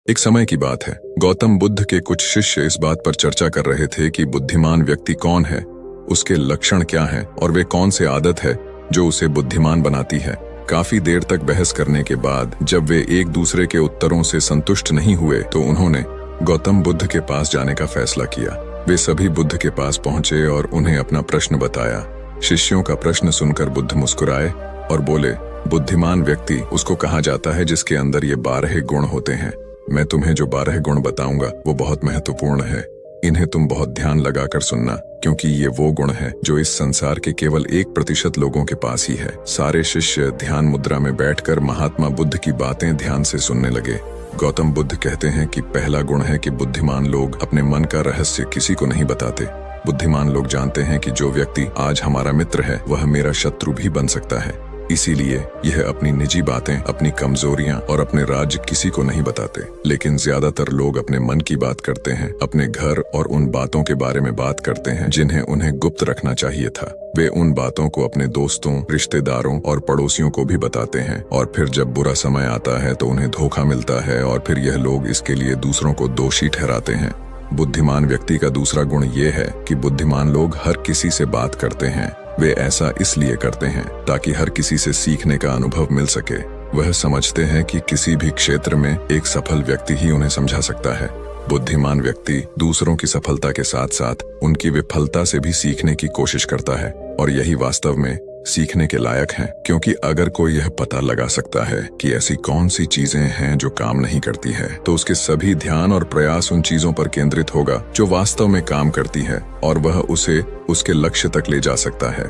एक समय की बात है, गौतम बुद्ध के कुछ शिष्य इस बात पर चर्चा कर रहे थे कि बुद्धिमान व्यक्ति कौन है, उसके लक्षण क्या हैं और वे कौन से आदत है जो उसे बुद्धिमान बनाती है। काफी देर तक बहस करने के बाद जब वे एक दूसरे के उत्तरों से संतुष्ट नहीं हुए तो उन्होंने गौतम बुद्ध के पास जाने का फैसला किया। वे सभी बुद्ध के पास पहुंचे और उन्हें अपना प्रश्न बताया। शिष्यों का प्रश्न सुनकर बुद्ध मुस्कुराए और बोले, बुद्धिमान व्यक्ति उसको कहा जाता है जिसके अंदर ये 12 गुण होते हैं। मैं तुम्हें जो 12 गुण बताऊंगा वो बहुत महत्वपूर्ण है। इन्हें तुम बहुत ध्यान लगाकर सुनना, क्योंकि ये वो गुण है जो इस संसार के केवल 1% लोगों के पास ही है। सारे शिष्य ध्यान मुद्रा में बैठकर महात्मा बुद्ध की बातें ध्यान से सुनने लगे। गौतम बुद्ध कहते हैं कि पहला गुण है कि बुद्धिमान लोग अपने मन का रहस्य किसी को नहीं बताते। बुद्धिमान लोग जानते हैं कि जो व्यक्ति आज हमारा मित्र है वह मेरा शत्रु भी बन सकता है, इसीलिए यह अपनी निजी बातें, अपनी कमजोरियां और अपने राज किसी को नहीं बताते। लेकिन ज्यादातर लोग अपने मन की बात करते हैं, अपने घर और उन बातों के बारे में बात करते हैं जिन्हें उन्हें गुप्त रखना चाहिए था। वे उन बातों को अपने दोस्तों, रिश्तेदारों और पड़ोसियों को भी बताते हैं और फिर जब बुरा समय आता है तो उन्हें धोखा मिलता है और फिर यह लोग इसके लिए दूसरों को दोषी ठहराते हैं। बुद्धिमान व्यक्ति का दूसरा गुण ये है कि बुद्धिमान लोग हर किसी से बात करते हैं। वे ऐसा इसलिए करते हैं ताकि हर किसी से सीखने का अनुभव मिल सके। वह समझते हैं कि किसी भी क्षेत्र में एक सफल व्यक्ति ही उन्हें समझा सकता है। बुद्धिमान व्यक्ति दूसरों की सफलता के साथ साथ उनकी विफलता से भी सीखने की कोशिश करता है और यही वास्तव में सीखने के लायक है, क्योंकि अगर कोई यह पता लगा सकता है कि ऐसी कौन सी चीजें हैं जो काम नहीं करती है तो उसके सभी ध्यान और प्रयास उन चीजों पर केंद्रित होगा जो वास्तव में काम करती है और वह उसे उसके लक्ष्य तक ले जा सकता है।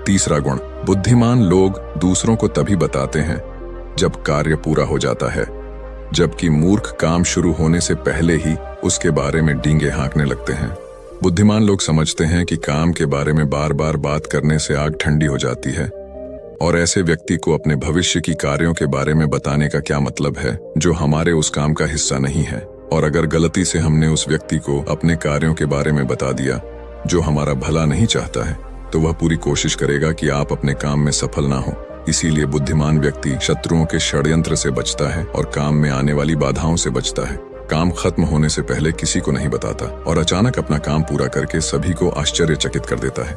तीसरा गुण, बुद्धिमान लोग दूसरों को तभी बताते हैं जब कार्य पूरा हो जाता है, जबकि मूर्ख काम शुरू होने से पहले ही उसके बारे में डींगे हाँकने लगते हैं। बुद्धिमान लोग समझते हैं कि काम के बारे में बार बार बात करने से आग ठंडी हो जाती है और ऐसे व्यक्ति को अपने भविष्य की कार्यों के बारे में बताने का क्या मतलब है जो हमारे उस काम का हिस्सा नहीं है। और अगर गलती से हमने उस व्यक्ति को अपने कार्यों के बारे में बता दिया जो हमारा भला नहीं चाहता है तो वह पूरी कोशिश करेगा कि आप अपने काम में सफल ना हो। इसीलिए बुद्धिमान व्यक्ति शत्रुओं के षड्यंत्र से बचता है और काम में आने वाली बाधाओं से बचता है। काम खत्म होने से पहले किसी को नहीं बताता और अचानक अपना काम पूरा करके सभी को आश्चर्यचकित कर देता है।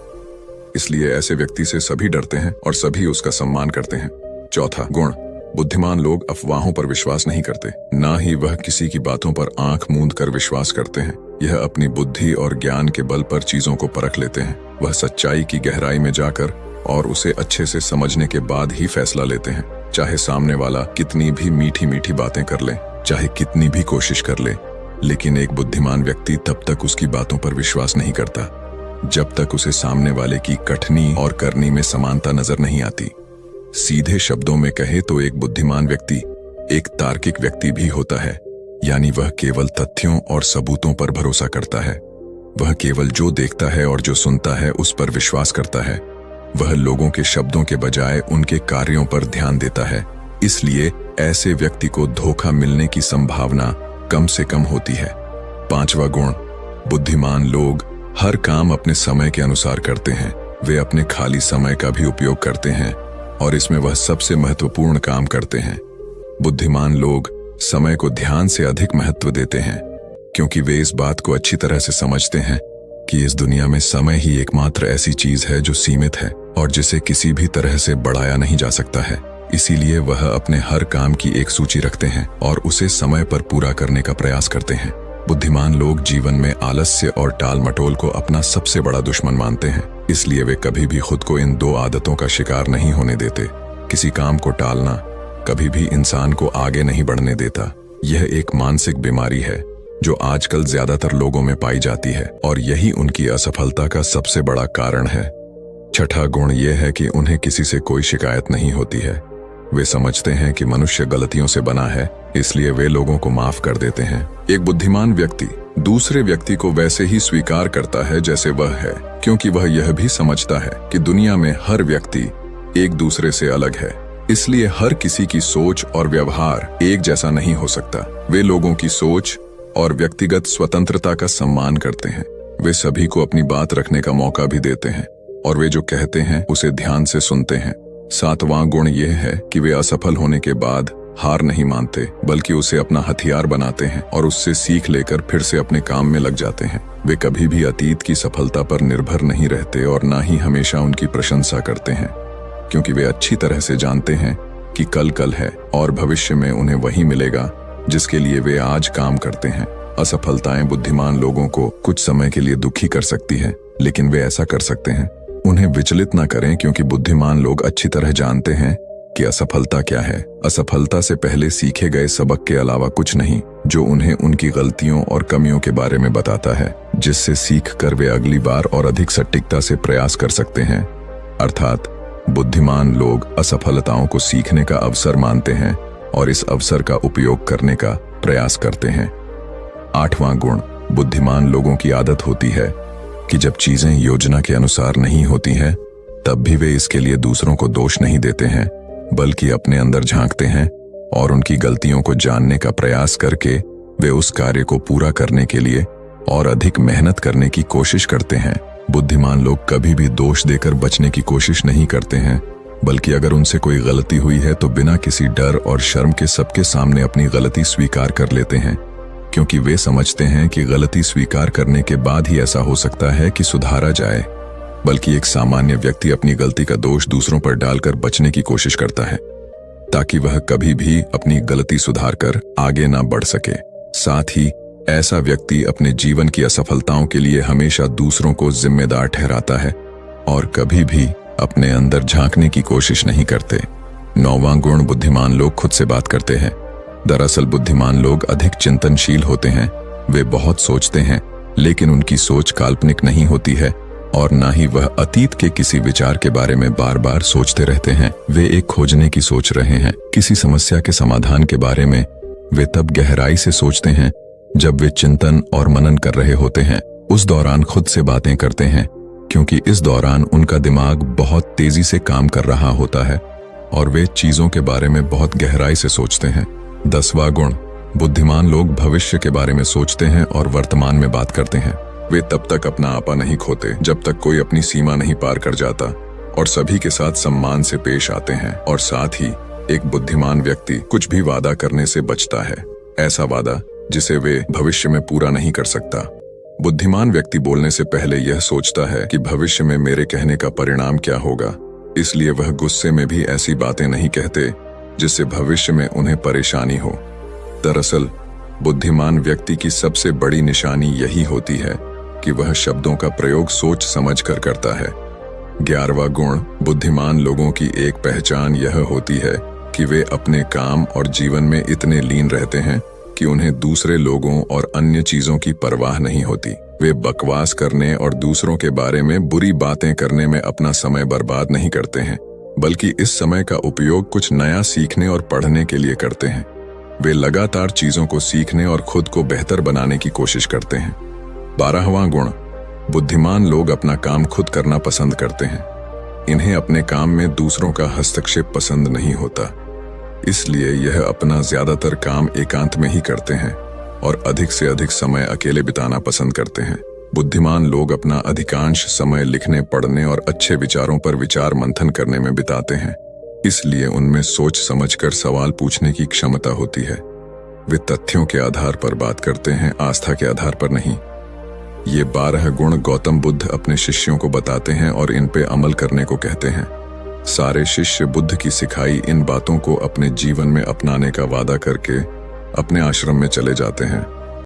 इसलिए ऐसे व्यक्ति से सभी डरते हैं और सभी उसका सम्मान करते हैं। चौथा गुण, बुद्धिमान लोग अफवाहों पर विश्वास नहीं करते, ना ही वह किसी की बातों पर आंख मूंद कर विश्वास करते हैं। यह अपनी बुद्धि और ज्ञान के बल पर चीजों को परख लेते हैं। वह सच्चाई की गहराई में जाकर और उसे अच्छे से समझने के बाद ही फैसला लेते हैं, चाहे सामने वाला कितनी भी मीठी मीठी बातें कर ले, चाहे कितनी भी कोशिश कर ले। लेकिन एक बुद्धिमान व्यक्ति तब तक उसकी बातों पर विश्वास नहीं करता जब तक उसे सामने वाले की कथनी और करनी में समानता नजर नहीं आती। सीधे शब्दों में कहे तो एक बुद्धिमान व्यक्ति एक तार्किक व्यक्ति भी होता है, यानी वह केवल तथ्यों और सबूतों पर भरोसा करता है। वह केवल जो देखता है और जो सुनता है उस पर विश्वास करता है। वह लोगों के शब्दों के बजाय उनके कार्यों पर ध्यान देता है। इसलिए ऐसे व्यक्ति को धोखा मिलने की संभावना कम से कम होती है। पांचवा गुण, बुद्धिमान लोग हर काम अपने समय के अनुसार करते हैं। वे अपने खाली समय का भी उपयोग करते हैं और इसमें वह सबसे महत्वपूर्ण काम करते हैं। बुद्धिमान लोग समय को ध्यान से अधिक महत्व देते हैं, क्योंकि वे इस बात को अच्छी तरह से समझते हैं कि इस दुनिया में समय ही एकमात्र ऐसी चीज है जो सीमित है और जिसे किसी भी तरह से बढ़ाया नहीं जा सकता है। इसीलिए वह अपने हर काम की एक सूची रखते हैं और उसे समय पर पूरा करने का प्रयास करते हैं। बुद्धिमान लोग जीवन में आलस्य और टाल मटोल को अपना सबसे बड़ा दुश्मन मानते हैं। इसलिए वे कभी भी खुद को इन 2 आदतों का शिकार नहीं होने देते। किसी काम को टालना कभी भी इंसान को आगे नहीं बढ़ने देता। यह एक मानसिक बीमारी है जो आजकल ज्यादातर लोगों में पाई जाती है और यही उनकी असफलता का सबसे बड़ा कारण है। छठा गुण यह है कि उन्हें किसी से कोई शिकायत नहीं होती है। वे समझते हैं कि मनुष्य गलतियों से बना है, इसलिए वे लोगों को माफ कर देते हैं। एक बुद्धिमान व्यक्ति दूसरे व्यक्ति को वैसे ही स्वीकार करता है जैसे वह है, क्योंकि वह यह भी समझता है कि दुनिया में हर व्यक्ति एक दूसरे से अलग है। इसलिए हर किसी की सोच और व्यवहार एक जैसा नहीं हो सकता। वे लोगों की सोच और व्यक्तिगत स्वतंत्रता का सम्मान करते हैं। वे सभी को अपनी बात रखने का मौका भी देते हैं और वे जो कहते हैं उसे ध्यान से सुनते हैं। 7वां गुण यह है कि वे असफल होने के बाद हार नहीं मानते, बल्कि उसे अपना हथियार बनाते हैं और उससे सीख लेकर फिर से अपने काम में लग जाते हैं। वे कभी भी अतीत की सफलता पर निर्भर नहीं रहते और ना ही हमेशा उनकी प्रशंसा करते हैं, क्योंकि वे अच्छी तरह से जानते हैं कि कल है और भविष्य में उन्हें वही मिलेगा जिसके लिए वे आज काम करते हैं। असफलताएं बुद्धिमान लोगों को कुछ समय के लिए दुखी कर सकती है, लेकिन वे ऐसा कर सकते हैं। उन्हें विचलित न करें, क्योंकि बुद्धिमान लोग अच्छी तरह जानते हैं कि असफलता क्या है। असफलता से पहले सीखे गए सबक के अलावा कुछ नहीं, जो उन्हें उनकी गलतियों और कमियों के बारे में बताता है, जिससे सीख कर वे अगली बार और अधिक सटीकता से प्रयास कर सकते हैं। अर्थात बुद्धिमान लोग असफलताओं को सीखने का अवसर मानते हैं और इस अवसर का उपयोग करने का प्रयास करते हैं। 8वां गुण, बुद्धिमान लोगों की आदत होती है कि जब चीजें योजना के अनुसार नहीं होती हैं, तब भी वे इसके लिए दूसरों को दोष नहीं देते हैं, बल्कि अपने अंदर झांकते हैं और उनकी गलतियों को जानने का प्रयास करके वे उस कार्य को पूरा करने के लिए और अधिक मेहनत करने की कोशिश करते हैं। बुद्धिमान लोग कभी भी दोष देकर बचने की कोशिश नहीं करते हैं, बल्कि अगर उनसे कोई गलती हुई है तो बिना किसी डर और शर्म के सबके सामने अपनी गलती स्वीकार कर लेते हैं, क्योंकि वे समझते हैं कि गलती स्वीकार करने के बाद ही ऐसा हो सकता है कि सुधारा जाए। बल्कि एक सामान्य व्यक्ति अपनी गलती का दोष दूसरों पर डालकर बचने की कोशिश करता है, ताकि वह कभी भी अपनी गलती सुधार कर आगे ना बढ़ सके। साथ ही ऐसा व्यक्ति अपने जीवन की असफलताओं के लिए हमेशा दूसरों को जिम्मेदार ठहराता है और कभी भी अपने अंदर झांकने की कोशिश नहीं करते। 9वां गुण, बुद्धिमान लोग खुद से बात करते हैं। दरअसल बुद्धिमान लोग अधिक चिंतनशील होते हैं। वे बहुत सोचते हैं, लेकिन उनकी सोच काल्पनिक नहीं होती है और ना ही वह अतीत के किसी विचार के बारे में बार बार सोचते रहते हैं। वे एक खोजने की सोच रहे हैं। किसी समस्या के समाधान के बारे में वे तब गहराई से सोचते हैं जब वे चिंतन और मनन कर रहे होते हैं। उस दौरान खुद से बातें करते हैं, क्योंकि इस दौरान उनका दिमाग बहुत तेजी से काम कर रहा होता है और वे चीजों के बारे में बहुत गहराई से सोचते हैं। 10वां गुण, बुद्धिमान लोग भविष्य के बारे में सोचते हैं और वर्तमान में बात करते हैं। वे तब तक अपना आपा नहीं खोते जब तक कोई अपनी सीमा नहीं पार कर जाता और सभी के साथ सम्मान से पेश आते हैं। और साथ ही एक बुद्धिमान व्यक्ति कुछ भी वादा करने से बचता है, ऐसा वादा जिसे वे भविष्य में पूरा नहीं कर सकता। बुद्धिमान व्यक्ति बोलने से पहले यह सोचता है कि भविष्य में मेरे कहने का परिणाम क्या होगा, इसलिए वह गुस्से में भी ऐसी बातें नहीं कहते जिससे भविष्य में उन्हें परेशानी हो। दरअसल बुद्धिमान व्यक्ति की सबसे बड़ी निशानी यही होती है कि वह शब्दों का प्रयोग सोच समझ कर करता है। 11वां गुण, बुद्धिमान लोगों की एक पहचान यह होती है कि वे अपने काम और जीवन में इतने लीन रहते हैं कि उन्हें दूसरे लोगों और अन्य चीजों की परवाह नहीं होती। वे बकवास करने और दूसरों के बारे में बुरी बातें करने में अपना समय बर्बाद नहीं करते हैं, बल्कि इस समय का उपयोग कुछ नया सीखने और पढ़ने के लिए करते हैं। वे लगातार चीजों को सीखने और खुद को बेहतर बनाने की कोशिश करते हैं। 12वां गुण, बुद्धिमान लोग अपना काम खुद करना पसंद करते हैं। इन्हें अपने काम में दूसरों का हस्तक्षेप पसंद नहीं होता, इसलिए यह अपना ज्यादातर काम एकांत में ही करते हैं और अधिक से अधिक समय अकेले बिताना पसंद करते हैं। बुद्धिमान लोग अपना अधिकांश समय लिखने, पढ़ने और अच्छे विचारों पर विचार मंथन करने में बिताते हैं, इसलिए उनमें सोच समझकर सवाल पूछने की क्षमता होती है। वे तथ्यों के आधार पर बात करते हैं, आस्था के आधार पर नहीं। ये 12 गुण गौतम बुद्ध अपने शिष्यों को बताते हैं और इन पे अमल करने को कहते हैं। सारे शिष्य बुद्ध की सिखाई इन बातों को अपने जीवन में अपनाने का वादा करके अपने आश्रम में चले जाते हैं।